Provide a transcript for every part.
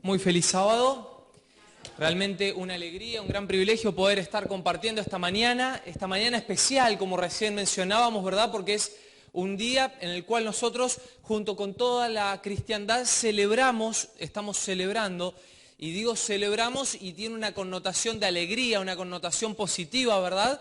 Muy feliz sábado, realmente una alegría, un gran privilegio poder estar compartiendo esta mañana especial, como recién mencionábamos, ¿verdad? Porque es un día en el cual nosotros, junto con toda la cristiandad, estamos celebrando, y digo celebramos y tiene una connotación de alegría, una connotación positiva, ¿verdad?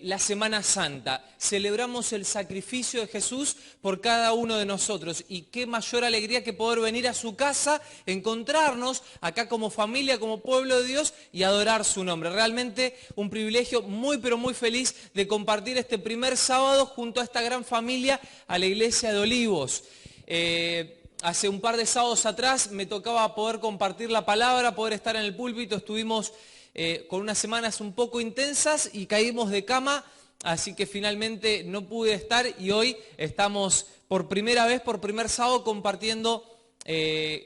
La Semana Santa. Celebramos el sacrificio de Jesús por cada uno de nosotros. Y qué mayor alegría que poder venir a su casa, encontrarnos acá como familia, como pueblo de Dios y adorar su nombre. Realmente un privilegio muy pero muy feliz de compartir este primer sábado junto a esta gran familia a la Iglesia de Olivos. Hace un par de sábados atrás me tocaba poder compartir la palabra, poder estar en el púlpito. Estuvimos con unas semanas un poco intensas y caímos de cama, así que finalmente no pude estar y hoy estamos por primera vez, por primer sábado, compartiendo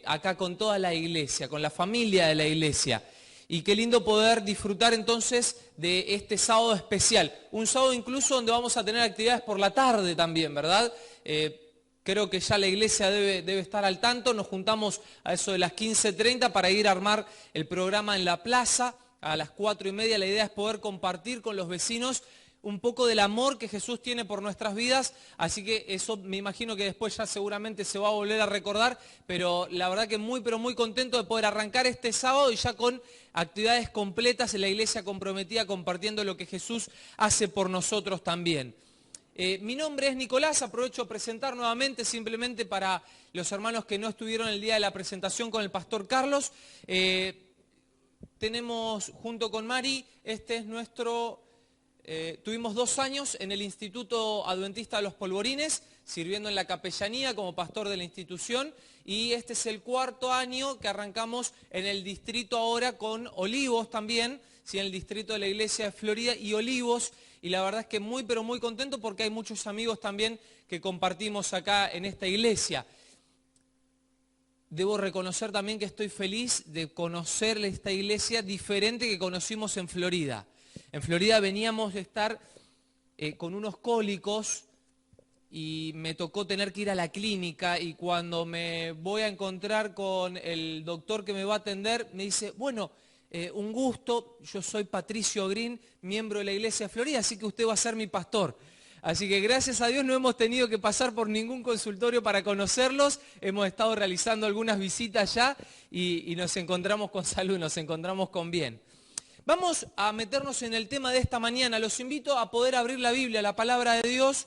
acá con toda la iglesia, con la familia de la iglesia. Y qué lindo poder disfrutar entonces de este sábado especial. Un sábado incluso donde vamos a tener actividades por la tarde también, ¿verdad? Creo que ya la iglesia debe estar al tanto. Nos juntamos a eso de las 15:30 para ir a armar el programa en la plaza. A las 4:30 la idea es poder compartir con los vecinos un poco del amor que Jesús tiene por nuestras vidas, así que eso me imagino que después ya seguramente se va a volver a recordar, pero la verdad que muy pero muy contento de poder arrancar este sábado y ya con actividades completas en la iglesia comprometida compartiendo lo que Jesús hace por nosotros también. Mi nombre es Nicolás, aprovecho a presentar nuevamente simplemente para los hermanos que no estuvieron el día de la presentación con el pastor Carlos. Tenemos junto con Mari, este es nuestro, tuvimos 2 años en el Instituto Adventista de los Polvorines, sirviendo en la capellanía como pastor de la institución, y este es el 4.º año que arrancamos en el distrito ahora con Olivos también, ¿sí? En el distrito de la iglesia de Florida y Olivos, y la verdad es que muy pero muy contento porque hay muchos amigos también que compartimos acá en esta iglesia. Debo reconocer también que estoy feliz de conocer esta iglesia diferente que conocimos en Florida. En Florida veníamos de estar con unos cólicos y me tocó tener que ir a la clínica y cuando me voy a encontrar con el doctor que me va a atender, me dice, bueno, un gusto, yo soy Patricio Green, miembro de la iglesia de Florida, así que usted va a ser mi pastor. Así que gracias a Dios no hemos tenido que pasar por ningún consultorio para conocerlos, hemos estado realizando algunas visitas ya y nos encontramos con salud, nos encontramos con bien. Vamos a meternos en el tema de esta mañana, los invito a poder abrir la Biblia, la palabra de Dios,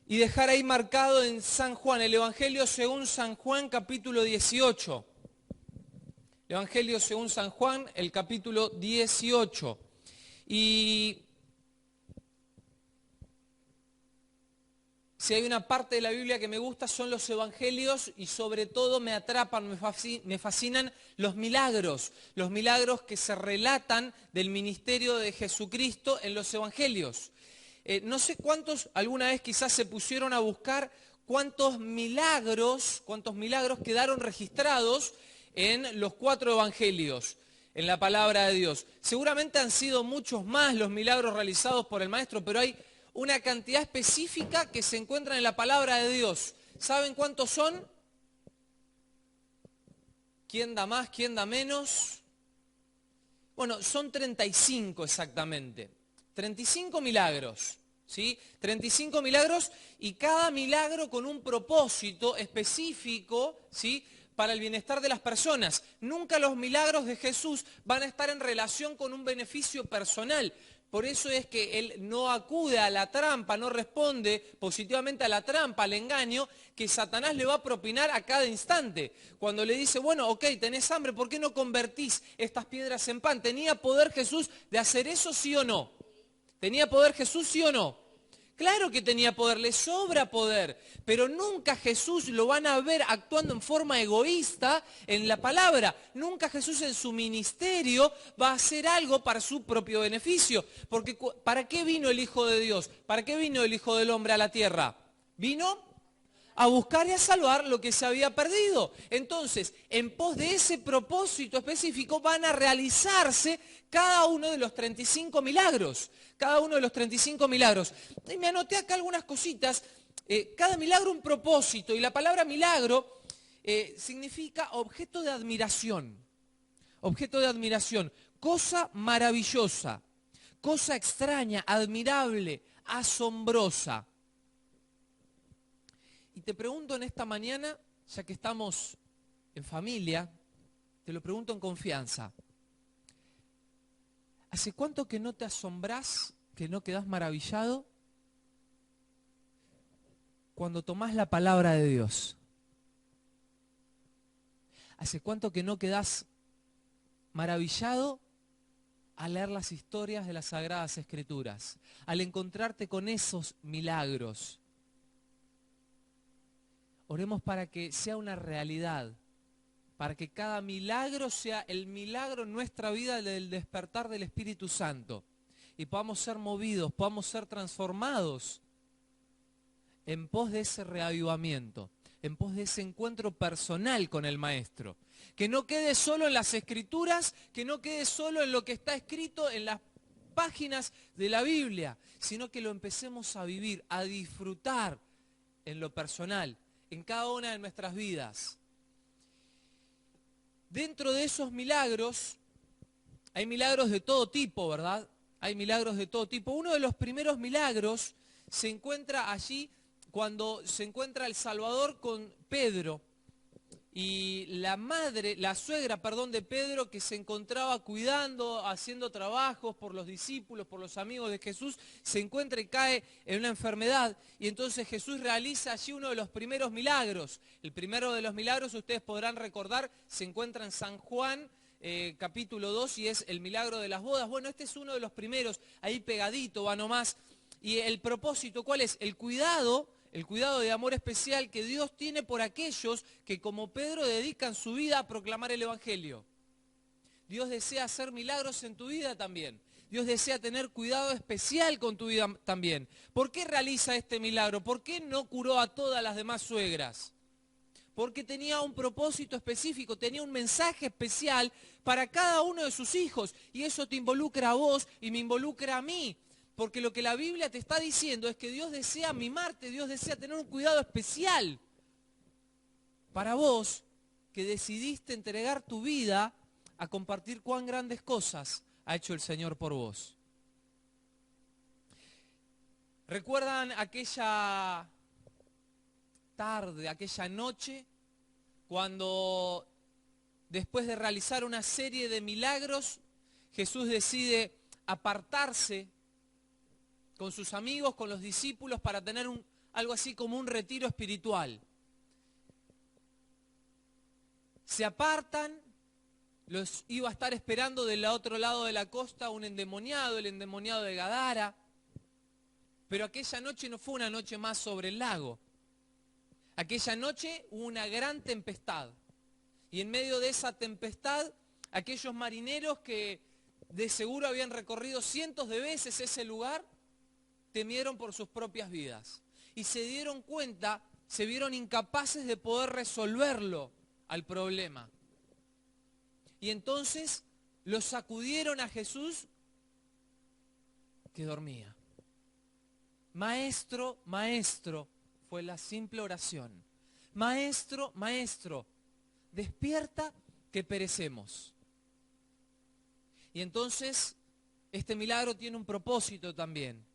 y dejar ahí marcado en San Juan, el Evangelio según San Juan, capítulo 18. Evangelio según San Juan, el capítulo 18. Y si hay una parte de la Biblia que me gusta son los evangelios y sobre todo me atrapan, me fascinan los milagros que se relatan del ministerio de Jesucristo en los evangelios. No sé cuántos alguna vez quizás se pusieron a buscar cuántos milagros quedaron registrados en los 4 evangelios, en la palabra de Dios. Seguramente han sido muchos más los milagros realizados por el Maestro, pero hay una cantidad específica que se encuentra en la palabra de Dios. ¿Saben cuántos son? ¿Quién da más? ¿Quién da menos? Bueno, son 35 exactamente. 35 milagros, ¿sí? 35 milagros y cada milagro con un propósito específico, ¿sí? Para el bienestar de las personas. Nunca los milagros de Jesús van a estar en relación con un beneficio personal. Por eso es que Él no acude a la trampa, no responde positivamente a la trampa, al engaño que Satanás le va a propinar a cada instante. Cuando le dice, bueno, ok, tenés hambre, ¿por qué no convertís estas piedras en pan? ¿Tenía poder Jesús de hacer eso, sí o no? ¿Tenía poder Jesús, sí o no? Claro que tenía poder, le sobra poder, pero nunca Jesús lo van a ver actuando en forma egoísta en la palabra. Nunca Jesús en su ministerio va a hacer algo para su propio beneficio. Porque ¿para qué vino el Hijo de Dios? ¿Para qué vino el Hijo del Hombre a la tierra? Vino a buscar y a salvar lo que se había perdido. Entonces, en pos de ese propósito específico van a realizarse cada uno de los 35 milagros. Cada uno de los 35 milagros. Y me anoté acá algunas cositas. Cada milagro un propósito. Y la palabra milagro significa objeto de admiración. Objeto de admiración, cosa maravillosa, cosa extraña, admirable, asombrosa. Y te pregunto en esta mañana, ya que estamos en familia, te lo pregunto en confianza. ¿Hace cuánto que no te asombrás, que no quedás maravillado cuando tomás la palabra de Dios? ¿Hace cuánto que no quedás maravillado al leer las historias de las Sagradas Escrituras, al encontrarte con esos milagros? Oremos para que sea una realidad, para que cada milagro sea el milagro en nuestra vida del despertar del Espíritu Santo y podamos ser movidos, podamos ser transformados en pos de ese reavivamiento, en pos de ese encuentro personal con el Maestro. Que no quede solo en las Escrituras, que no quede solo en lo que está escrito en las páginas de la Biblia, sino que lo empecemos a vivir, a disfrutar en lo personal, en cada una de nuestras vidas. Dentro de esos milagros, hay milagros de todo tipo, ¿verdad? Hay milagros de todo tipo. Uno de los primeros milagros se encuentra allí cuando se encuentra el Salvador con Pedro. Y la suegra de Pedro, que se encontraba cuidando, haciendo trabajos por los discípulos, por los amigos de Jesús, se encuentra y cae en una enfermedad. Y entonces Jesús realiza allí uno de los primeros milagros. El primero de los milagros, ustedes podrán recordar, se encuentra en San Juan, capítulo 2, y es el milagro de las bodas. Bueno, este es uno de los primeros, ahí pegadito, va nomás. Y el propósito, ¿cuál es? El cuidado de amor especial que Dios tiene por aquellos que como Pedro dedican su vida a proclamar el Evangelio. Dios desea hacer milagros en tu vida también. Dios desea tener cuidado especial con tu vida también. ¿Por qué realiza este milagro? ¿Por qué no curó a todas las demás suegras? Porque tenía un propósito específico, tenía un mensaje especial para cada uno de sus hijos. Y eso te involucra a vos y me involucra a mí. Porque lo que la Biblia te está diciendo es que Dios desea mimarte, Dios desea tener un cuidado especial para vos que decidiste entregar tu vida a compartir cuán grandes cosas ha hecho el Señor por vos. ¿Recuerdan aquella tarde, aquella noche, cuando después de realizar una serie de milagros, Jesús decide apartarse con sus amigos, con los discípulos, para tener algo así como un retiro espiritual? Se apartan, los iba a estar esperando del otro lado de la costa un endemoniado, el endemoniado de Gadara, pero aquella noche no fue una noche más sobre el lago. Aquella noche hubo una gran tempestad, y en medio de esa tempestad, aquellos marineros que de seguro habían recorrido cientos de veces ese lugar, temieron por sus propias vidas y se dieron cuenta, se vieron incapaces de poder resolverlo al problema. Y entonces los sacudieron a Jesús, que dormía. Maestro, maestro, fue la simple oración. Maestro, maestro, despierta que perecemos. Y entonces este milagro tiene un propósito también.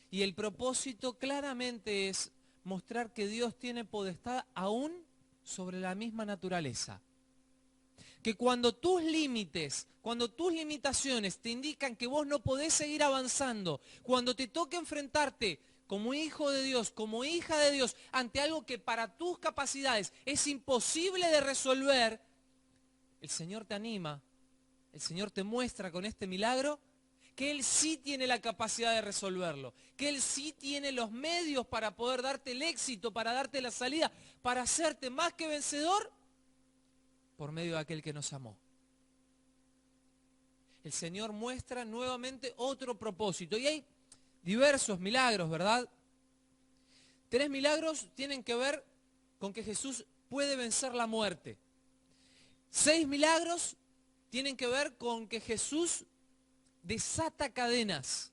Y el propósito claramente es mostrar que Dios tiene potestad aún sobre la misma naturaleza. Que cuando tus límites, cuando tus limitaciones te indican que vos no podés seguir avanzando, cuando te toque enfrentarte como hijo de Dios, como hija de Dios, ante algo que para tus capacidades es imposible de resolver, el Señor te anima, el Señor te muestra con este milagro que Él sí tiene la capacidad de resolverlo, que Él sí tiene los medios para poder darte el éxito, para darte la salida, para hacerte más que vencedor por medio de aquel que nos amó. El Señor muestra nuevamente otro propósito, y hay diversos milagros, ¿verdad? 3 milagros tienen que ver con que Jesús puede vencer la muerte. 6 milagros tienen que ver con que Jesús desata cadenas.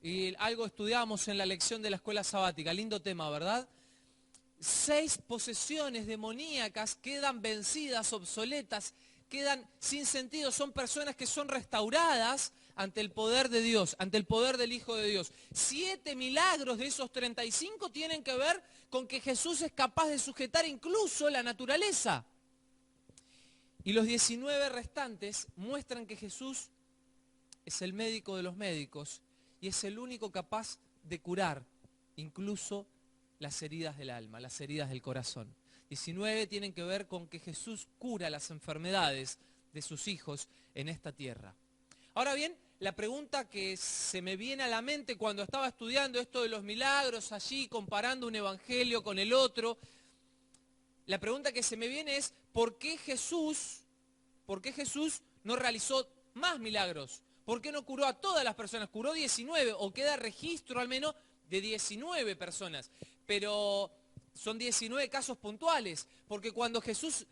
Y algo estudiábamos en la lección de la escuela sabática, lindo tema, ¿verdad? 6 posesiones demoníacas quedan vencidas, obsoletas, quedan sin sentido. Son personas que son restauradas ante el poder de Dios, ante el poder del Hijo de Dios. 7 milagros de esos 35 tienen que ver con que Jesús es capaz de sujetar incluso la naturaleza. Y los 19 restantes muestran que Jesús es el médico de los médicos y es el único capaz de curar incluso las heridas del alma, las heridas del corazón. 19 tienen que ver con que Jesús cura las enfermedades de sus hijos en esta tierra. Ahora bien, la pregunta que se me viene a la mente cuando estaba estudiando esto de los milagros allí, comparando un evangelio con el otro, la pregunta que se me viene es, ¿por qué Jesús no realizó más milagros? ¿Por qué no curó a todas las personas? Curó 19, o queda registro al menos de 19 personas. Pero son 19 casos puntuales, porque cuando Jesús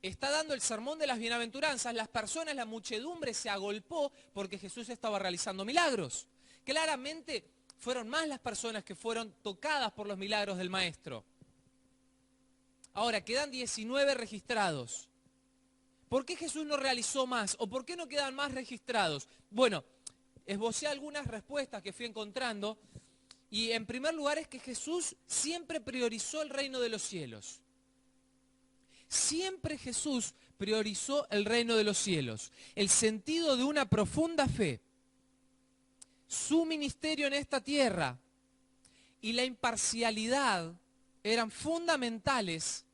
está dando el sermón de las bienaventuranzas, las personas, la muchedumbre se agolpó porque Jesús estaba realizando milagros. Claramente fueron más las personas que fueron tocadas por los milagros del Maestro. Ahora, quedan 19 registrados. ¿Por qué Jesús no realizó más? ¿O por qué no quedan más registrados? Bueno, esbocé algunas respuestas que fui encontrando. Y en primer lugar es que Jesús siempre priorizó el reino de los cielos. Siempre Jesús priorizó el reino de los cielos. El sentido de una profunda fe, su ministerio en esta tierra y la imparcialidad eran fundamentales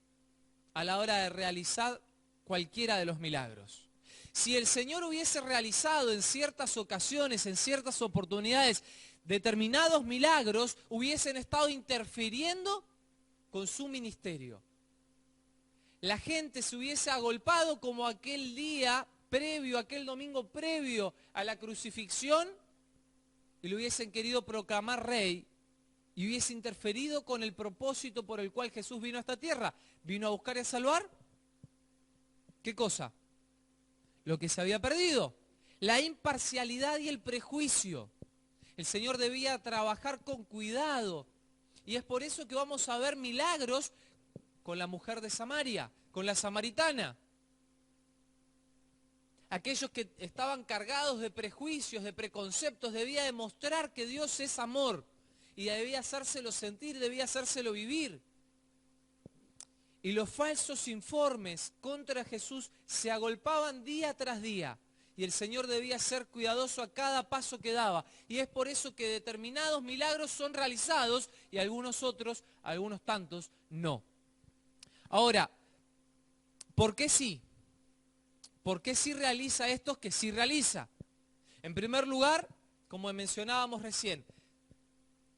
a la hora de realizar cualquiera de los milagros. Si el Señor hubiese realizado en ciertas ocasiones, en ciertas oportunidades, determinados milagros, hubiesen estado interfiriendo con su ministerio. La gente se hubiese agolpado como aquel día previo, aquel domingo previo a la crucifixión, y lo hubiesen querido proclamar rey, y hubiese interferido con el propósito por el cual Jesús vino a esta tierra. ¿Vino a buscar y a salvar? ¿Qué cosa? Lo que se había perdido. La imparcialidad y el prejuicio. El Señor debía trabajar con cuidado. Y es por eso que vamos a ver milagros con la mujer de Samaria, con la samaritana. Aquellos que estaban cargados de prejuicios, de preconceptos, debía demostrar que Dios es amor. Y debía hacérselo sentir, debía hacérselo vivir. Y los falsos informes contra Jesús se agolpaban día tras día. Y el Señor debía ser cuidadoso a cada paso que daba. Y es por eso que determinados milagros son realizados y algunos otros, algunos tantos, no. Ahora, ¿por qué sí? ¿Por qué sí realiza estos que sí realiza? En primer lugar, como mencionábamos recién,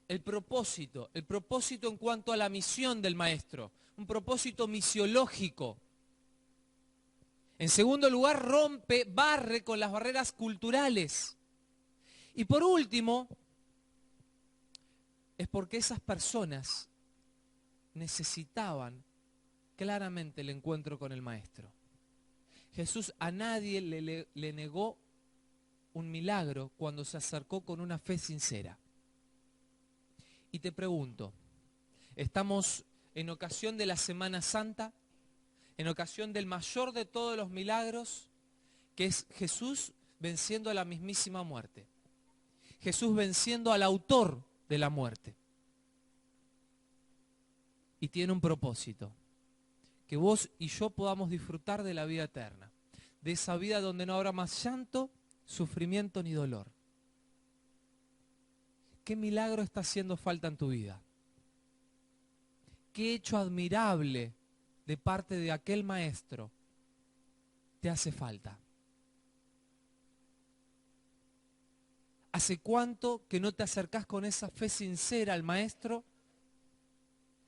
el propósito en cuanto a la misión del Maestro, un propósito misiológico. En segundo lugar, barre con las barreras culturales. Y por último, es porque esas personas necesitaban claramente el encuentro con el Maestro. Jesús a nadie le negó un milagro cuando se acercó con una fe sincera. Y te pregunto, ¿estamos en ocasión de la Semana Santa? En ocasión del mayor de todos los milagros, que es Jesús venciendo a la mismísima muerte. Jesús venciendo al autor de la muerte. Y tiene un propósito, que vos y yo podamos disfrutar de la vida eterna, de esa vida donde no habrá más llanto, sufrimiento ni dolor. ¿Qué milagro está haciendo falta en tu vida? ¿Qué hecho admirable de parte de aquel Maestro te hace falta? ¿Hace cuánto que no te acercás con esa fe sincera al Maestro?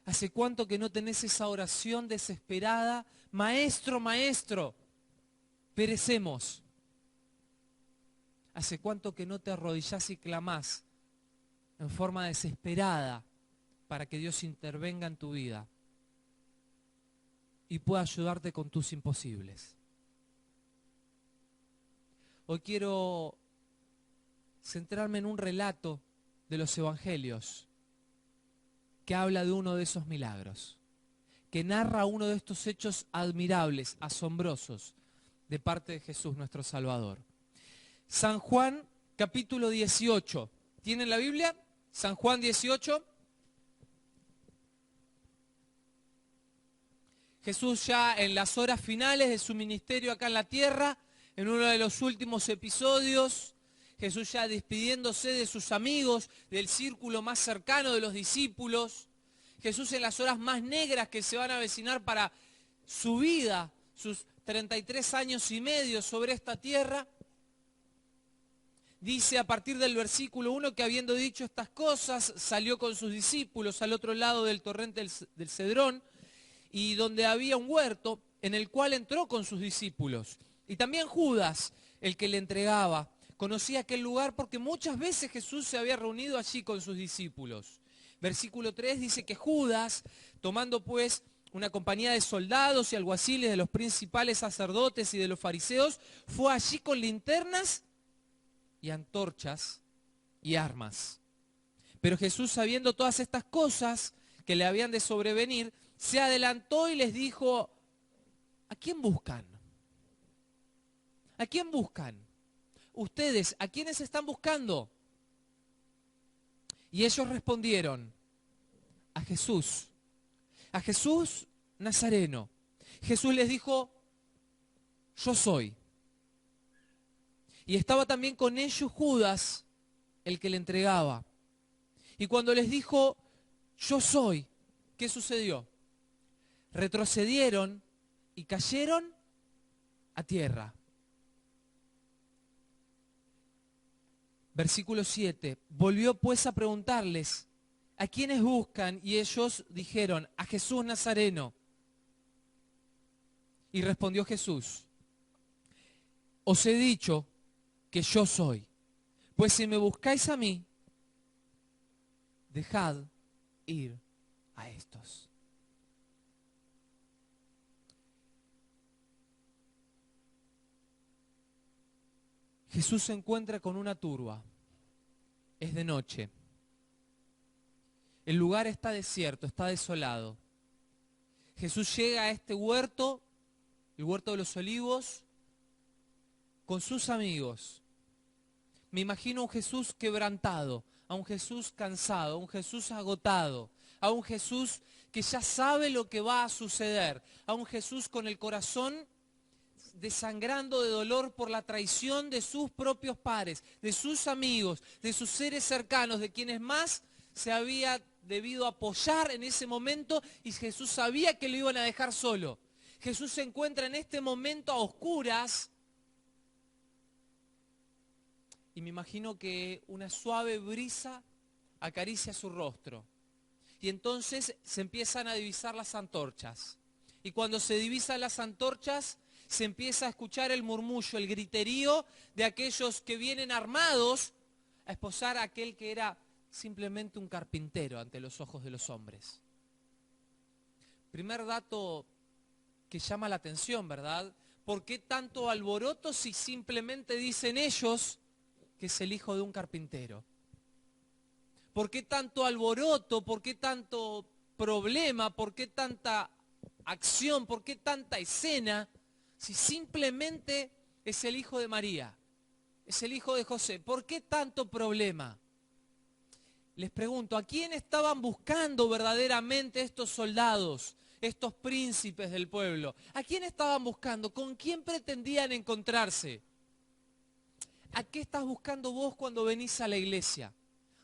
¿Hace cuánto que no tenés esa oración desesperada? Maestro, Maestro, perecemos. ¿Hace cuánto que no te arrodillás y clamás en forma desesperada para que Dios intervenga en tu vida y pueda ayudarte con tus imposibles? Hoy quiero centrarme en un relato de los evangelios que habla de uno de esos milagros. que narra uno de estos hechos admirables, asombrosos, de parte de Jesús nuestro Salvador. San Juan, capítulo 18. ¿Tienen la Biblia? San Juan 18. Jesús ya en las horas finales de su ministerio acá en la tierra, en uno de los últimos episodios, Jesús ya despidiéndose de sus amigos, del círculo más cercano de los discípulos, Jesús en las horas más negras que se van a avecinar para su vida, sus 33 años y medio sobre esta tierra, dice a partir del versículo 1 que habiendo dicho estas cosas, salió con sus discípulos al otro lado del torrente del Cedrón, y donde había un huerto en el cual entró con sus discípulos. Y también Judas, el que le entregaba, conocía aquel lugar porque muchas veces Jesús se había reunido allí con sus discípulos. Versículo 3 dice que Judas, tomando pues una compañía de soldados y alguaciles de los principales sacerdotes y de los fariseos, fue allí con linternas y antorchas y armas. Pero Jesús, sabiendo todas estas cosas que le habían de sobrevenir, se adelantó y les dijo: ¿a quién buscan? ¿A quién buscan? Ustedes, ¿a quiénes están buscando? Y ellos respondieron: a Jesús Nazareno. Jesús les dijo: yo soy. Y estaba también con ellos Judas, el que le entregaba. Y cuando les dijo: yo soy, ¿qué sucedió? Retrocedieron y cayeron a tierra. Versículo 7. Volvió pues a preguntarles: ¿a quiénes buscan? Y ellos dijeron: a Jesús Nazareno. Y respondió Jesús: os he dicho que yo soy. Pues si me buscáis a mí, dejad ir a estos. Jesús se encuentra con una turba. Es de noche. El lugar está desierto, está desolado. Jesús llega a este huerto, el huerto de los olivos, con sus amigos. Me imagino a un Jesús quebrantado, a un Jesús cansado, a un Jesús agotado, a un Jesús que ya sabe lo que va a suceder, a un Jesús con el corazón desangrando de dolor por la traición de sus propios pares, de sus amigos, de sus seres cercanos, de quienes más se había debido apoyar en ese momento, y Jesús sabía que lo iban a dejar solo. Jesús se encuentra en este momento a oscuras, y me imagino que una suave brisa acaricia su rostro. Y entonces se empiezan a divisar las antorchas. Y cuando se divisan las antorchas, se empieza a escuchar el murmullo, el griterío de aquellos que vienen armados a esposar a aquel que era simplemente un carpintero ante los ojos de los hombres. Primer dato que llama la atención, ¿verdad? ¿Por qué tanto alboroto si simplemente dicen ellos que es el hijo de un carpintero? ¿Por qué tanto alboroto? ¿Por qué tanto problema? ¿Por qué tanta acción? ¿Por qué tanta escena? Si simplemente es el hijo de María, es el hijo de José, ¿por qué tanto problema? Les pregunto, ¿a quién estaban buscando verdaderamente estos soldados, estos príncipes del pueblo? ¿A quién estaban buscando? ¿Con quién pretendían encontrarse? ¿A qué estás buscando vos cuando venís a la iglesia?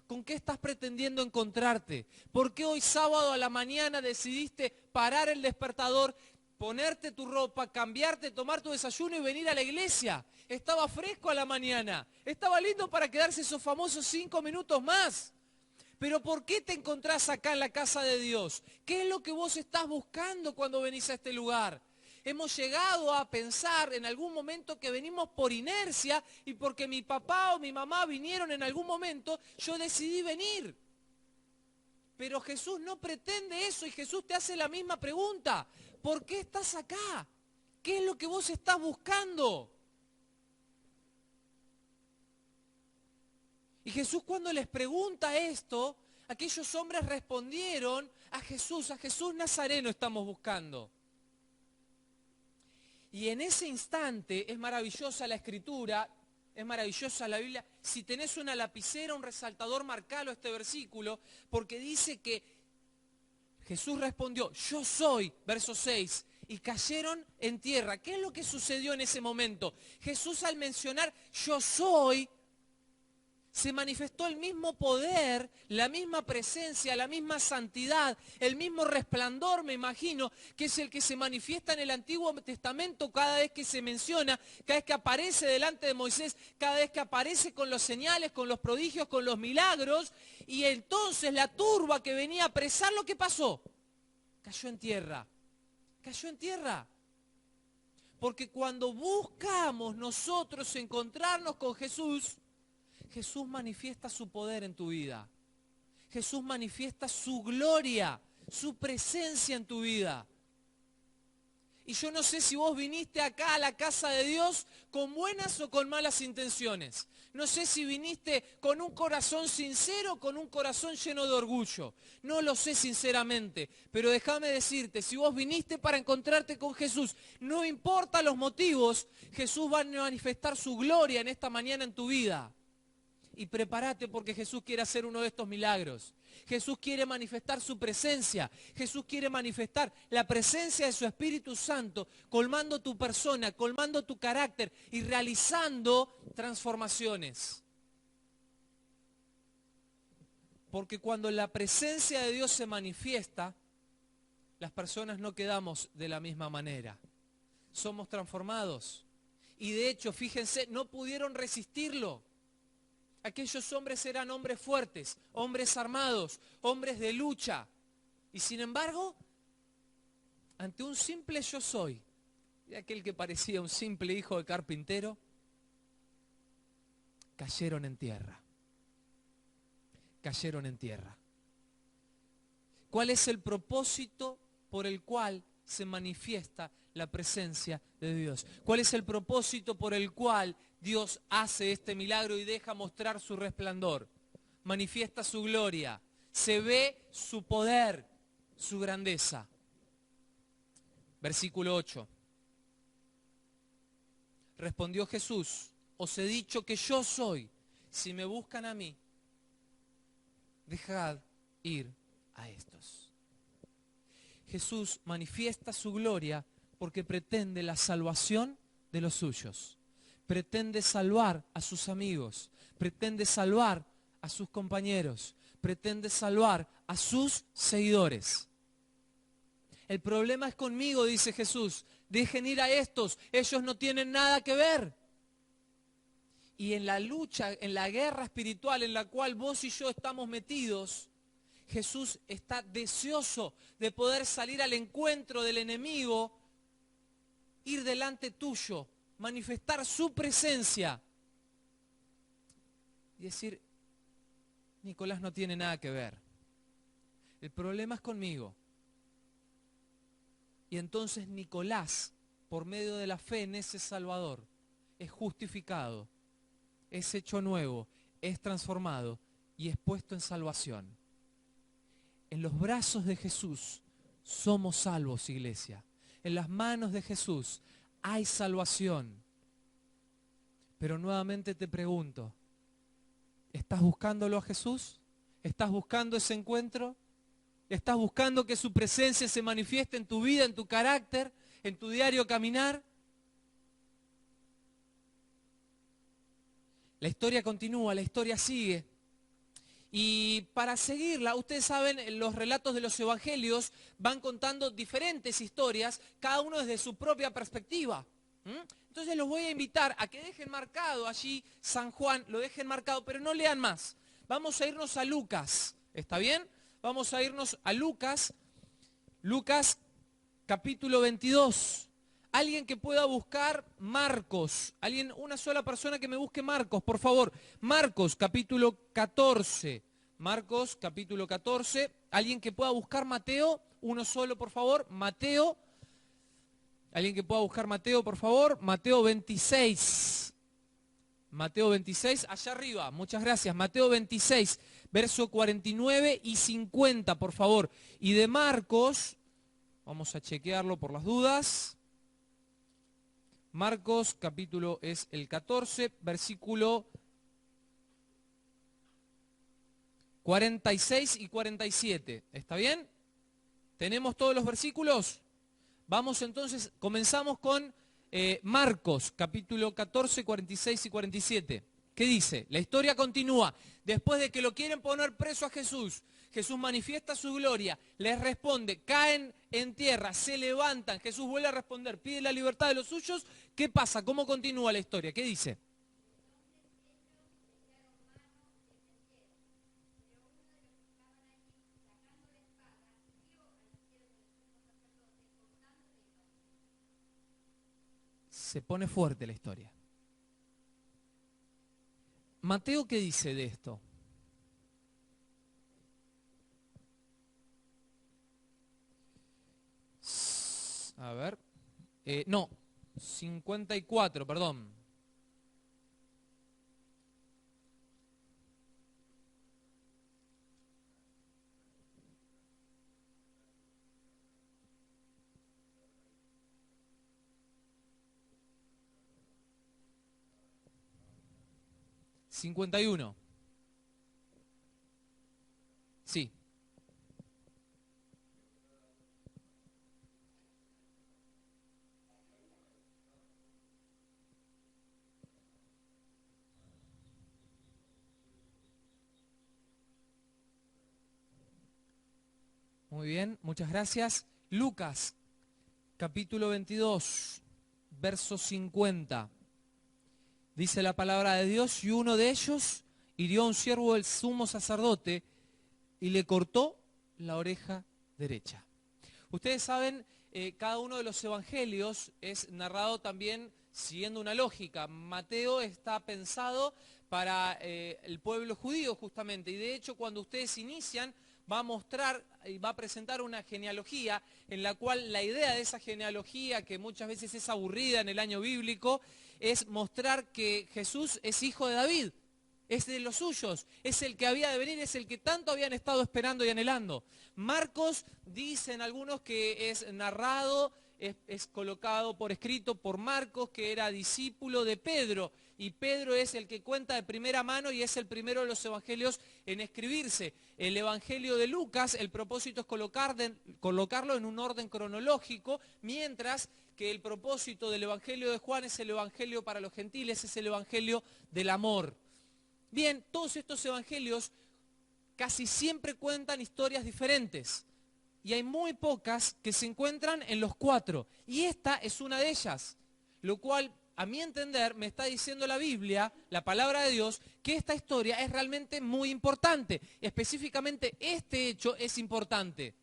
¿Con qué estás pretendiendo encontrarte? ¿Por qué hoy sábado a la mañana decidiste parar el despertador, ponerte tu ropa, cambiarte, tomar tu desayuno y venir a la iglesia? Estaba fresco a la mañana, estaba lindo para quedarse esos famosos 5 minutos más. Pero ¿por qué te encontrás acá en la casa de Dios? ¿Qué es lo que vos estás buscando cuando venís a este lugar? Hemos llegado a pensar en algún momento que venimos por inercia y porque mi papá o mi mamá vinieron en algún momento, yo decidí venir. Pero Jesús no pretende eso y Jesús te hace la misma pregunta. ¿Por qué estás acá? ¿Qué es lo que vos estás buscando? Y Jesús cuando les pregunta esto, aquellos hombres respondieron a Jesús Nazareno estamos buscando. Y en ese instante es maravillosa la Escritura, es maravillosa la Biblia. Si tenés una lapicera, un resaltador, marcalo este versículo, porque dice que Jesús respondió, yo soy, verso 6, y cayeron en tierra. ¿Qué es lo que sucedió en ese momento? Jesús al mencionar yo soy, se manifestó el mismo poder, la misma presencia, la misma santidad, el mismo resplandor, me imagino, que es el que se manifiesta en el Antiguo Testamento cada vez que se menciona, cada vez que aparece delante de Moisés, cada vez que aparece con los señales, con los prodigios, con los milagros. Y entonces la turba que venía a apresarlo, ¿qué pasó? Cayó en tierra. Cayó en tierra. Porque cuando buscamos nosotros encontrarnos con Jesús, Jesús manifiesta su poder en tu vida. Jesús manifiesta su gloria, su presencia en tu vida. Y yo no sé si vos viniste acá a la casa de Dios con buenas o con malas intenciones. No sé si viniste con un corazón sincero o con un corazón lleno de orgullo. No lo sé sinceramente, pero déjame decirte, si vos viniste para encontrarte con Jesús, no importa los motivos, Jesús va a manifestar su gloria en esta mañana en tu vida. Y prepárate porque Jesús quiere hacer uno de estos milagros. Jesús quiere manifestar su presencia. Jesús quiere manifestar la presencia de su Espíritu Santo, colmando tu persona, colmando tu carácter y realizando transformaciones. Porque cuando la presencia de Dios se manifiesta, las personas no quedamos de la misma manera. Somos transformados. Y de hecho, fíjense, no pudieron resistirlo. Aquellos hombres eran hombres fuertes, hombres armados, hombres de lucha. Y sin embargo, ante un simple yo soy, de aquel que parecía un simple hijo de carpintero, cayeron en tierra. Cayeron en tierra. ¿Cuál es el propósito por el cual se manifiesta la presencia de Dios? ¿Cuál es el propósito por el cual Dios hace este milagro y deja mostrar su resplandor? Manifiesta su gloria, se ve su poder, su grandeza. Versículo 8. Respondió Jesús, os he dicho que yo soy. Si me buscan a mí, dejad ir a estos. Jesús manifiesta su gloria porque pretende la salvación de los suyos. Pretende salvar a sus amigos, pretende salvar a sus compañeros, pretende salvar a sus seguidores. El problema es conmigo, dice Jesús, dejen ir a estos, ellos no tienen nada que ver. Y en la lucha, en la guerra espiritual en la cual vos y yo estamos metidos, Jesús está deseoso de poder salir al encuentro del enemigo, ir delante tuyo, manifestar su presencia y decir, Nicolás no tiene nada que ver. El problema es conmigo. Y entonces Nicolás, por medio de la fe en ese Salvador, es justificado, es hecho nuevo, es transformado y es puesto en salvación. En los brazos de Jesús somos salvos, iglesia. En las manos de Jesús hay salvación. Pero nuevamente te pregunto, ¿estás buscándolo a Jesús? ¿Estás buscando ese encuentro? ¿Estás buscando que su presencia se manifieste en tu vida, en tu carácter, en tu diario caminar? La historia continúa, la historia sigue. Y para seguirla, ustedes saben, los relatos de los evangelios van contando diferentes historias, cada uno desde su propia perspectiva. Entonces los voy a invitar a que dejen marcado allí San Juan, lo dejen marcado, pero no lean más. Vamos a irnos a Lucas, ¿está bien? Vamos a irnos a Lucas, Lucas capítulo 22. Alguien que pueda buscar Marcos, una sola persona que me busque Marcos, por favor. Marcos capítulo 14, Marcos capítulo 14. Alguien que pueda buscar Mateo, uno solo por favor, Mateo. Alguien que pueda buscar Mateo, por favor, Mateo 26. Mateo 26, allá arriba, muchas gracias. Mateo 26, verso 49 y 50, por favor. Y de Marcos, vamos a chequearlo por las dudas. Marcos, capítulo es el 14, versículo 46 y 47. ¿Está bien? ¿Tenemos todos los versículos? Vamos entonces, comenzamos con Marcos, capítulo 14, 46 y 47. ¿Qué dice? La historia continúa. Después de que lo quieren poner preso a Jesús, Jesús manifiesta su gloria, les responde, caen en tierra, se levantan, Jesús vuelve a responder, pide la libertad de los suyos. ¿Qué pasa? ¿Cómo continúa la historia? ¿Qué dice? Se pone fuerte la historia. Mateo, ¿qué dice de esto? A ver. No, 54, perdón. ¿51? Sí. Muy bien, muchas gracias. Lucas, capítulo 22, verso 50. Dice la palabra de Dios, y uno de ellos hirió a un siervo del sumo sacerdote y le cortó la oreja derecha. Ustedes saben, cada uno de los evangelios es narrado también siguiendo una lógica. Mateo está pensado para el pueblo judío justamente, y de hecho cuando ustedes inician va a mostrar y va a presentar una genealogía en la cual la idea de esa genealogía, que muchas veces es aburrida en el año bíblico, es mostrar que Jesús es hijo de David. Es de los suyos, es el que había de venir, es el que tanto habían estado esperando y anhelando. Marcos, dicen algunos que es narrado, es colocado por escrito por Marcos, que era discípulo de Pedro, y Pedro es el que cuenta de primera mano y es el primero de los evangelios en escribirse. El evangelio de Lucas, el propósito es colocarlo en un orden cronológico, mientras que el propósito del evangelio de Juan es el evangelio para los gentiles, es el evangelio del amor. Bien, todos estos evangelios casi siempre cuentan historias diferentes y hay muy pocas que se encuentran en los cuatro, y esta es una de ellas, lo cual, a mi entender, me está diciendo la Biblia, la palabra de Dios, que esta historia es realmente muy importante. Específicamente este hecho es importante.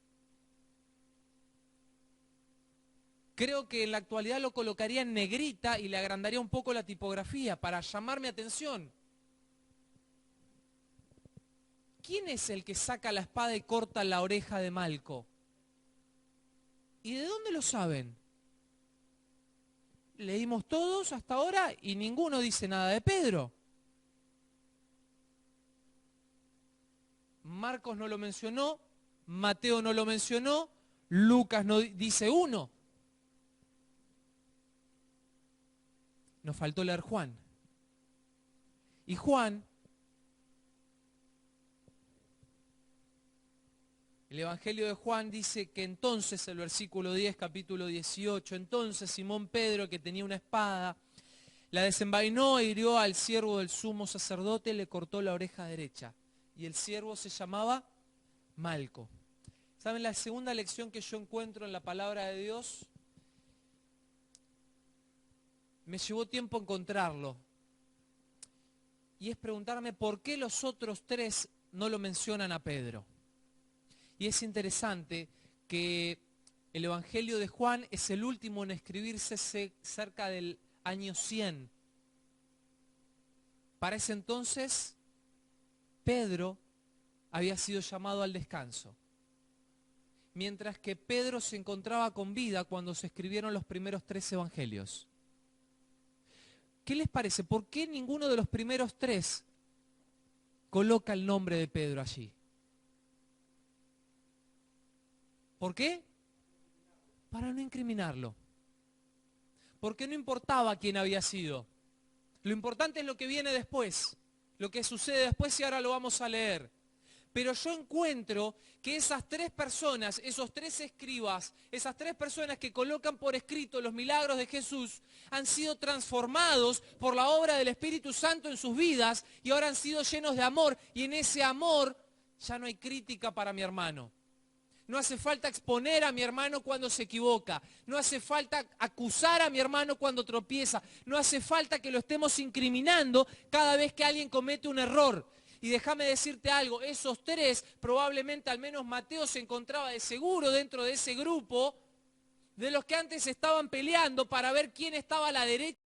Creo que en la actualidad lo colocaría en negrita y le agrandaría un poco la tipografía para llamar mi atención. ¿Quién es el que saca la espada y corta la oreja de Malco? ¿Y de dónde lo saben? Leímos todos hasta ahora y ninguno dice nada de Pedro. Marcos no lo mencionó, Mateo no lo mencionó, Lucas no dice uno. Nos faltó leer Juan. Y Juan, el Evangelio de Juan dice que entonces, el versículo 10, capítulo 18, entonces Simón Pedro, que tenía una espada, la desenvainó e hirió al siervo del sumo sacerdote y le cortó la oreja derecha. Y el siervo se llamaba Malco. ¿Saben la segunda lección que yo encuentro en la palabra de Dios? Me llevó tiempo encontrarlo. Y es preguntarme por qué los otros tres no lo mencionan a Pedro. Y es interesante que el Evangelio de Juan es el último en escribirse cerca del año 100. Para ese entonces, Pedro había sido llamado al descanso. Mientras que Pedro se encontraba con vida cuando se escribieron los primeros 3 evangelios. ¿qué les parece? ¿Por qué ninguno de los primeros tres coloca el nombre de Pedro allí? ¿Por qué? Para no incriminarlo. Porque no importaba quién había sido. Lo importante es lo que viene después, lo que sucede después y ahora lo vamos a leer. Pero yo encuentro que esas tres personas, esos tres escribas, esas tres personas que colocan por escrito los milagros de Jesús, han sido transformados por la obra del Espíritu Santo en sus vidas y ahora han sido llenos de amor. Y en ese amor ya no hay crítica para mi hermano. No hace falta exponer a mi hermano cuando se equivoca. No hace falta acusar a mi hermano cuando tropieza. No hace falta que lo estemos incriminando cada vez que alguien comete un error. Y déjame decirte algo, esos tres, probablemente al menos Mateo se encontraba de seguro dentro de ese grupo de los que antes estaban peleando para ver quién estaba a la derecha.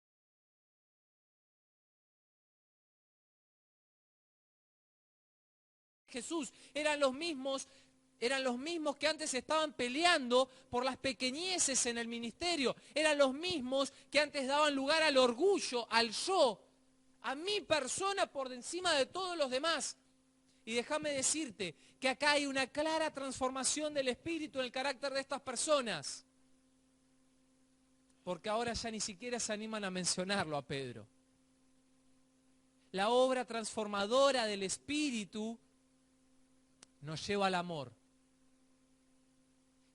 Jesús, eran los mismos que antes estaban peleando por las pequeñeces en el ministerio. Eran los mismos que antes daban lugar al orgullo, al yo, a mi persona por encima de todos los demás. Y déjame decirte que acá hay una clara transformación del espíritu en el carácter de estas personas. Porque ahora ya ni siquiera se animan a mencionarlo a Pedro. La obra transformadora del espíritu nos lleva al amor.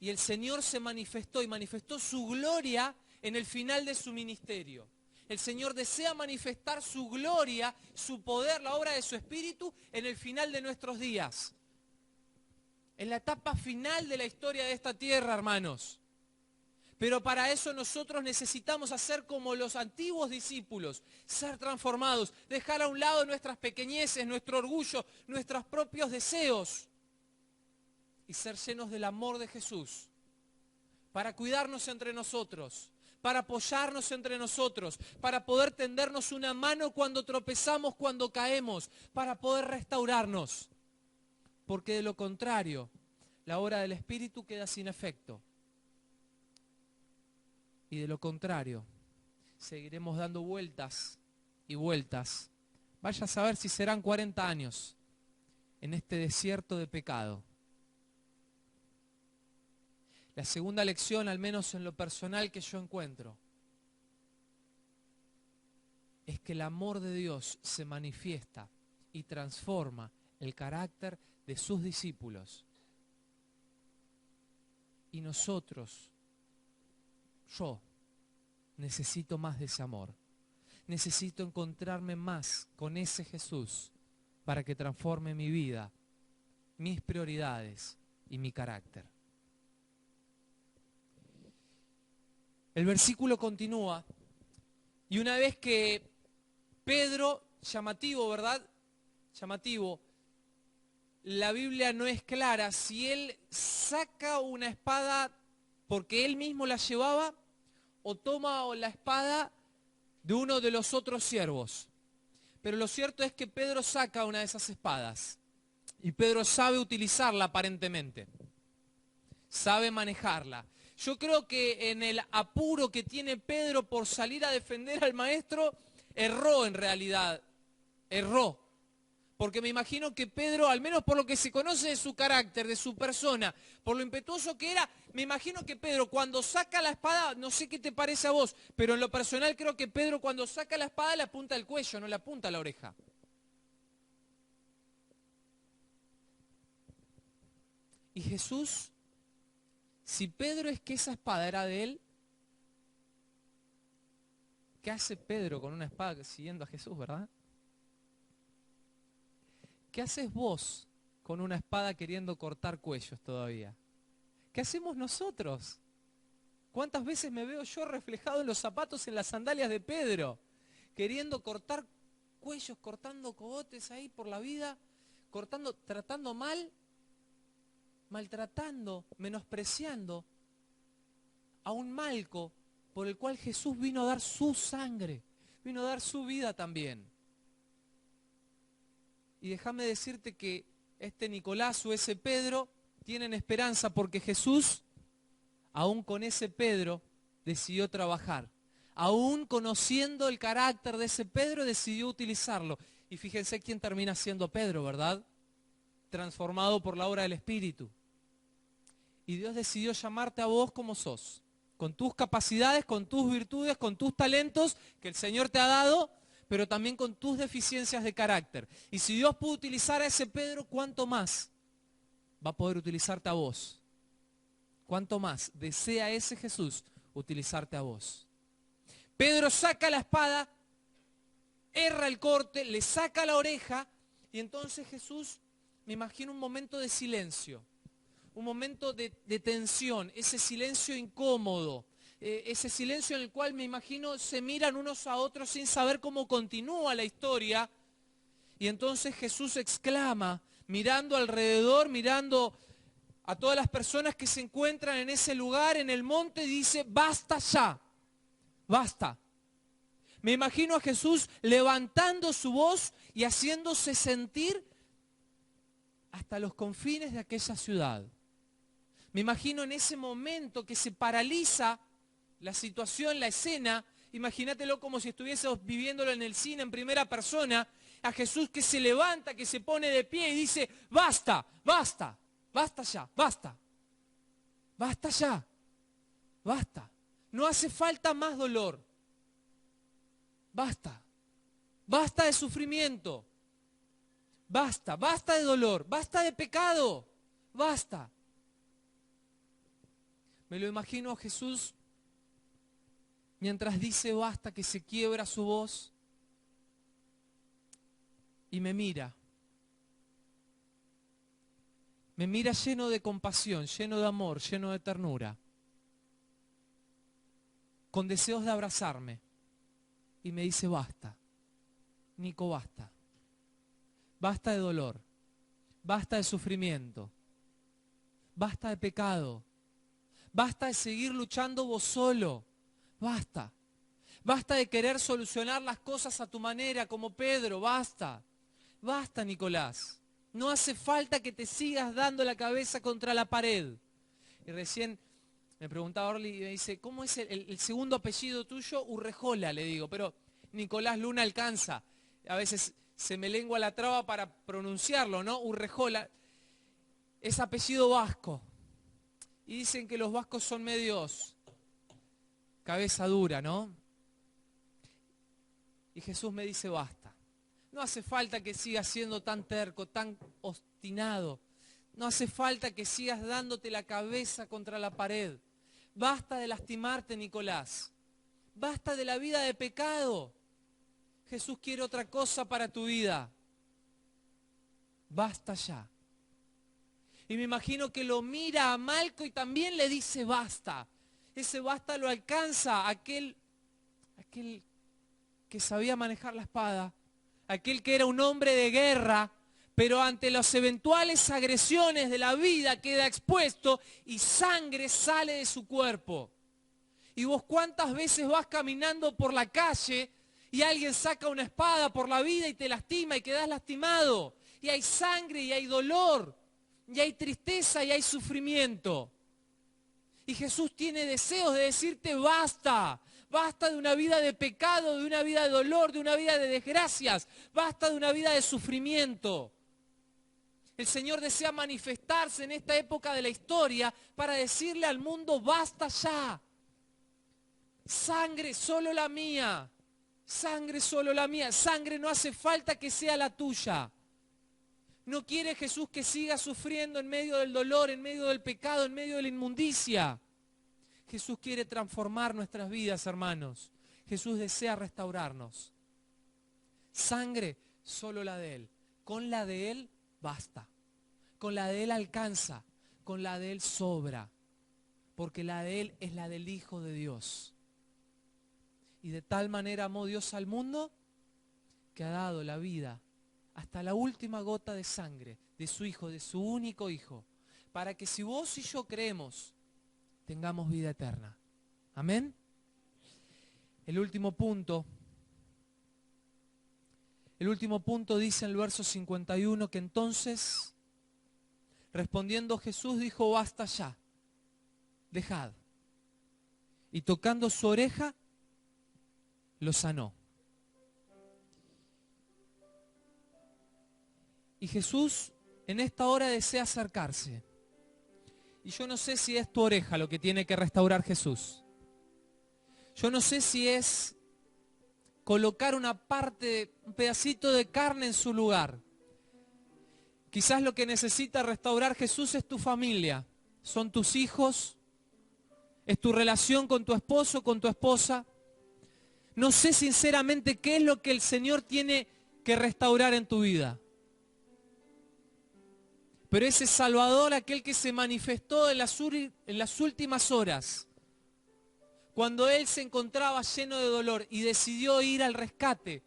Y el Señor se manifestó y manifestó su gloria en el final de su ministerio. El Señor desea manifestar su gloria, su poder, la obra de su Espíritu en el final de nuestros días. En la etapa final de la historia de esta tierra, hermanos. Pero para eso nosotros necesitamos hacer como los antiguos discípulos, ser transformados, dejar a un lado nuestras pequeñeces, nuestro orgullo, nuestros propios deseos y ser llenos del amor de Jesús, para cuidarnos entre nosotros, para apoyarnos entre nosotros, para poder tendernos una mano cuando tropezamos, cuando caemos, para poder restaurarnos. Porque de lo contrario, la obra del Espíritu queda sin efecto. Y de lo contrario, seguiremos dando vueltas y vueltas. Vaya a saber si serán 40 años en este desierto de pecado. La segunda lección, al menos en lo personal que yo encuentro, es que el amor de Dios se manifiesta y transforma el carácter de sus discípulos. Y nosotros, yo, necesito más de ese amor. Necesito encontrarme más con ese Jesús para que transforme mi vida, mis prioridades y mi carácter. El versículo continúa, y una vez que Pedro, llamativo, ¿verdad? Llamativo, la Biblia no es clara si él saca una espada porque él mismo la llevaba o toma la espada de uno de los otros siervos. Pero lo cierto es que Pedro saca una de esas espadas y Pedro sabe utilizarla aparentemente, sabe manejarla. Yo creo que en el apuro que tiene Pedro por salir a defender al maestro, erró en realidad, erró. Porque me imagino que Pedro, al menos por lo que se conoce de su carácter, de su persona, por lo impetuoso que era, me imagino que Pedro cuando saca la espada, no sé qué te parece a vos, pero en lo personal creo que Pedro cuando saca la espada le apunta al cuello, no le apunta a la oreja. Y Jesús, si Pedro es que esa espada era de él, ¿qué hace Pedro con una espada siguiendo a Jesús, verdad? ¿Qué haces vos con una espada queriendo cortar cuellos todavía? ¿Qué hacemos nosotros? ¿Cuántas veces me veo yo reflejado en los zapatos, en las sandalias de Pedro? Queriendo cortar cuellos, cortando cogotes ahí por la vida, cortando, tratando mal, maltratando, menospreciando a un malco por el cual Jesús vino a dar su sangre, vino a dar su vida también. Y déjame decirte que este Nicolás o ese Pedro tienen esperanza porque Jesús, aún con ese Pedro, decidió trabajar. aún conociendo el carácter de ese Pedro, decidió utilizarlo. Y fíjense quién termina siendo Pedro, ¿verdad? Transformado por la obra del Espíritu. Y Dios decidió llamarte a vos como sos, con tus capacidades, con tus virtudes, con tus talentos que el Señor te ha dado, pero también con tus deficiencias de carácter. Y si Dios pudo utilizar a ese Pedro, ¿cuánto más va a poder utilizarte a vos? ¿Cuánto más desea ese Jesús utilizarte a vos? Pedro saca la espada, erra el corte, le saca la oreja, y entonces Jesús, me imagino un momento de silencio, un momento de tensión, ese silencio incómodo, ese silencio en el cual me imagino se miran unos a otros sin saber cómo continúa la historia, y entonces Jesús exclama, mirando alrededor, mirando a todas las personas que se encuentran en ese lugar, en el monte, dice, basta ya, basta. Me imagino a Jesús levantando su voz y haciéndose sentir hasta los confines de aquella ciudad. Me imagino en ese momento que se paraliza la situación, la escena. Imagínatelo como si estuviésemos viviéndolo en el cine en primera persona. A Jesús que se levanta, que se pone de pie y dice, basta, basta, basta ya, basta. Basta ya, basta. No hace falta más dolor. Basta, basta de sufrimiento. Basta, basta de dolor, basta de pecado, basta. Me lo imagino a Jesús mientras dice basta, que se quiebra su voz y me mira. Me mira lleno de compasión, lleno de amor, lleno de ternura, con deseos de abrazarme. Y me dice basta, Nico, basta. Basta de dolor, basta de sufrimiento, basta de pecado, basta de seguir luchando vos solo, basta. Basta de querer solucionar las cosas a tu manera como Pedro, basta. Basta, Nicolás. No hace falta que te sigas dando la cabeza contra la pared. Y recién me preguntaba Orly y me dice, ¿cómo es el segundo apellido tuyo? Urrejola, le digo, pero Nicolás Luna alcanza. A veces se me lengua la traba para pronunciarlo, ¿no? Urrejola es apellido vasco. Y dicen que los vascos son medios cabeza dura, ¿no? Y Jesús me dice, basta. No hace falta que sigas siendo tan terco, tan obstinado. No hace falta que sigas dándote la cabeza contra la pared. Basta de lastimarte, Nicolás. Basta de la vida de pecado. Jesús quiere otra cosa para tu vida. Basta ya. Y me imagino que lo mira a Malco y también le dice basta. Ese basta lo alcanza aquel que sabía manejar la espada, aquel que era un hombre de guerra, pero ante las eventuales agresiones de la vida queda expuesto y sangre sale de su cuerpo. Y vos cuántas veces vas caminando por la calle y alguien saca una espada por la vida y te lastima y quedás lastimado. Y hay sangre y hay dolor, y hay tristeza y hay sufrimiento. Y Jesús tiene deseos de decirte basta. Basta de una vida de pecado, de una vida de dolor, de una vida de desgracias. Basta de una vida de sufrimiento. El Señor desea manifestarse en esta época de la historia para decirle al mundo basta ya. Sangre solo la mía. Sangre solo la mía. Sangre no hace falta que sea la tuya. No quiere Jesús que siga sufriendo en medio del dolor, en medio del pecado, en medio de la inmundicia. Jesús quiere transformar nuestras vidas, hermanos. Jesús desea restaurarnos. Sangre, solo la de Él. Con la de Él, basta. Con la de Él alcanza. Con la de Él sobra. Porque la de Él es la del Hijo de Dios. Y de tal manera amó Dios al mundo que ha dado la vida hasta la última gota de sangre de su Hijo, de su único Hijo, para que si vos y yo creemos, tengamos vida eterna. ¿Amén? El último punto dice en el verso 51 que entonces, respondiendo Jesús, dijo, basta ya, dejad. Y tocando su oreja, lo sanó. Y Jesús en esta hora desea acercarse. Y yo no sé si es tu oreja lo que tiene que restaurar Jesús. Yo no sé si es colocar una parte, un pedacito de carne en su lugar. Quizás lo que necesita restaurar Jesús es tu familia, son tus hijos, es tu relación con tu esposo, con tu esposa. No sé sinceramente qué es lo que el Señor tiene que restaurar en tu vida. Pero ese Salvador, aquel que se manifestó en las últimas horas, cuando Él se encontraba lleno de dolor y decidió ir al rescate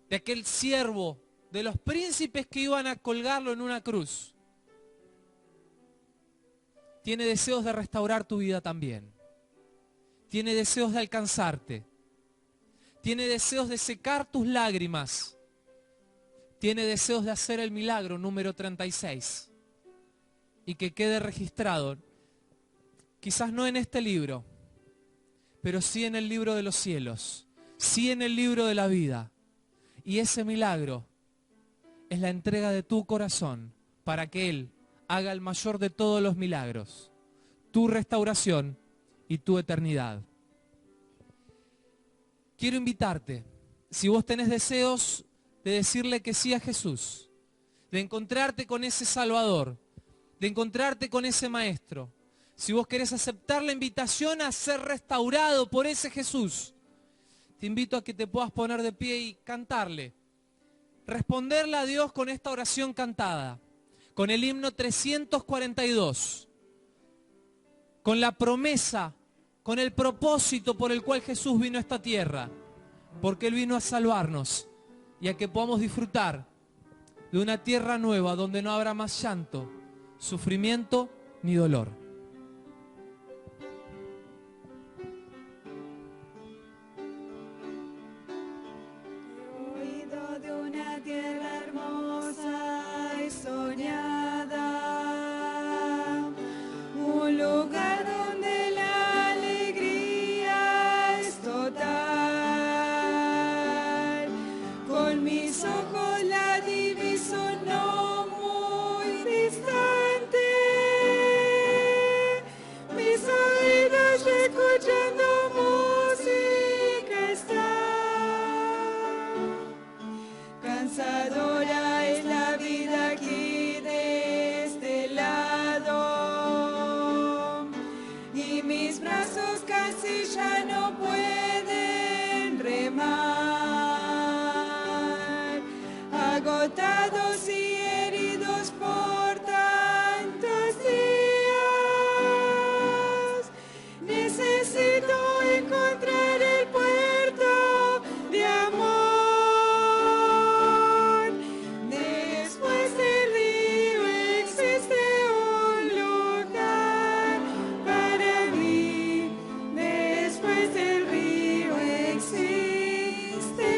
de aquel siervo, de los príncipes que iban a colgarlo en una cruz, tiene deseos de restaurar tu vida también. Tiene deseos de alcanzarte. Tiene deseos de secar tus lágrimas. Tiene deseos de hacer el milagro número 36 y que quede registrado, quizás no en este libro, pero sí en el libro de los cielos, sí en el libro de la vida. Y ese milagro es la entrega de tu corazón para que Él haga el mayor de todos los milagros, tu restauración y tu eternidad. Quiero invitarte, si vos tenés deseos de decirle que sí a Jesús, de encontrarte con ese Salvador, de encontrarte con ese Maestro, si vos querés aceptar la invitación a ser restaurado por ese Jesús, te invito a que te puedas poner de pie y cantarle, responderle a Dios con esta oración cantada, con el himno 342, con la promesa, con el propósito por el cual Jesús vino a esta tierra, porque Él vino a salvarnos y a que podamos disfrutar de una tierra nueva donde no habrá más llanto, sufrimiento ni dolor. He oído de una tierra hermosa y soñada, un lugar donde la alegría es total. Con mis ojos la diviso no muy distante, mis oídos escuchando música está. Cansadora es la vida aquí de este lado, y mis brazos casi ya no pueden remar, agotados y heridos por tantos días. Necesito encontrar el puerto de amor. Después del río existe un lugar para mí. Después del río existe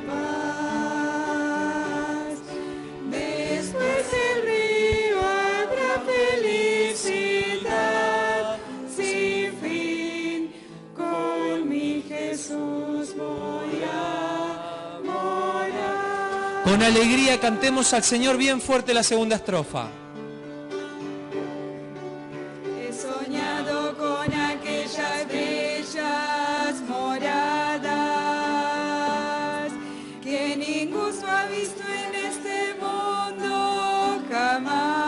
paz. Después del río habrá felicidad sin fin. Con mi Jesús voy a morar. Con alegría cantemos al Señor bien fuerte la segunda estrofa. He soñado con aquellas bellas moradas que ninguno ha visto en este mundo jamás,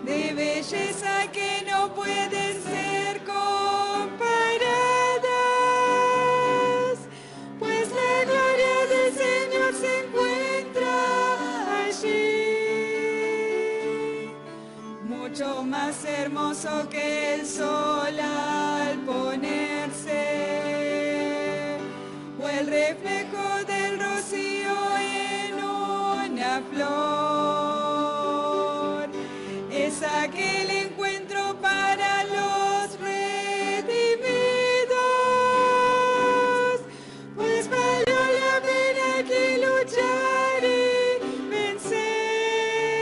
de belleza que no pueden ser comparadas, pues la gloria del Señor se encuentra allí, mucho más hermoso que el sol al ponerse, o el reflejo del rocío en una flor. Es aquel encuentro para los redimidos, pues valió la pena aquí luchar y vencer.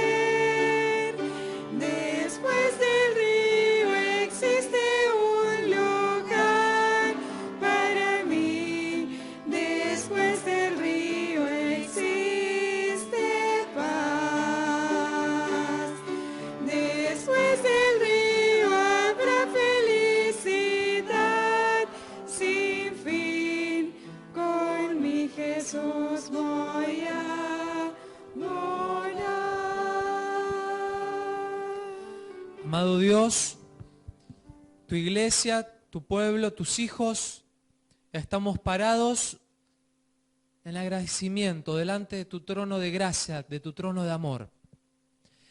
Después del río existe un lugar Amado Dios, tu iglesia, tu pueblo, tus hijos, estamos parados en agradecimiento delante de tu trono de gracia, de tu trono de amor.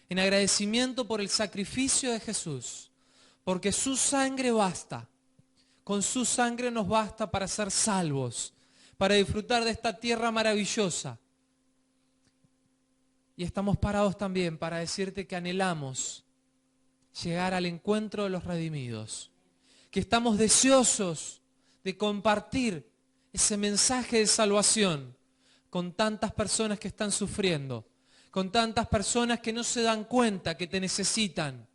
En agradecimiento por el sacrificio de Jesús, porque su sangre basta. Con su sangre nos basta para ser salvos, para disfrutar de esta tierra maravillosa. Y estamos parados también para decirte que anhelamos llegar al encuentro de los redimidos, que estamos deseosos de compartir ese mensaje de salvación con tantas personas que están sufriendo, con tantas personas que no se dan cuenta que te necesitan.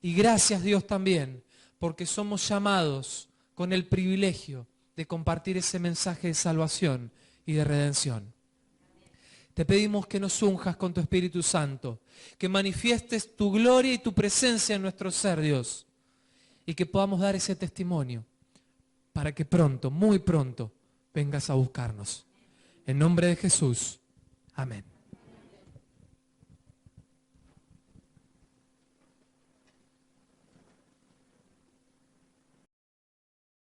Y gracias Dios también, porque somos llamados con el privilegio de compartir ese mensaje de salvación y de redención. Te pedimos que nos unjas con tu Espíritu Santo, que manifiestes tu gloria y tu presencia en nuestro ser, Dios, y que podamos dar ese testimonio para que pronto, muy pronto, vengas a buscarnos. En nombre de Jesús. Amén.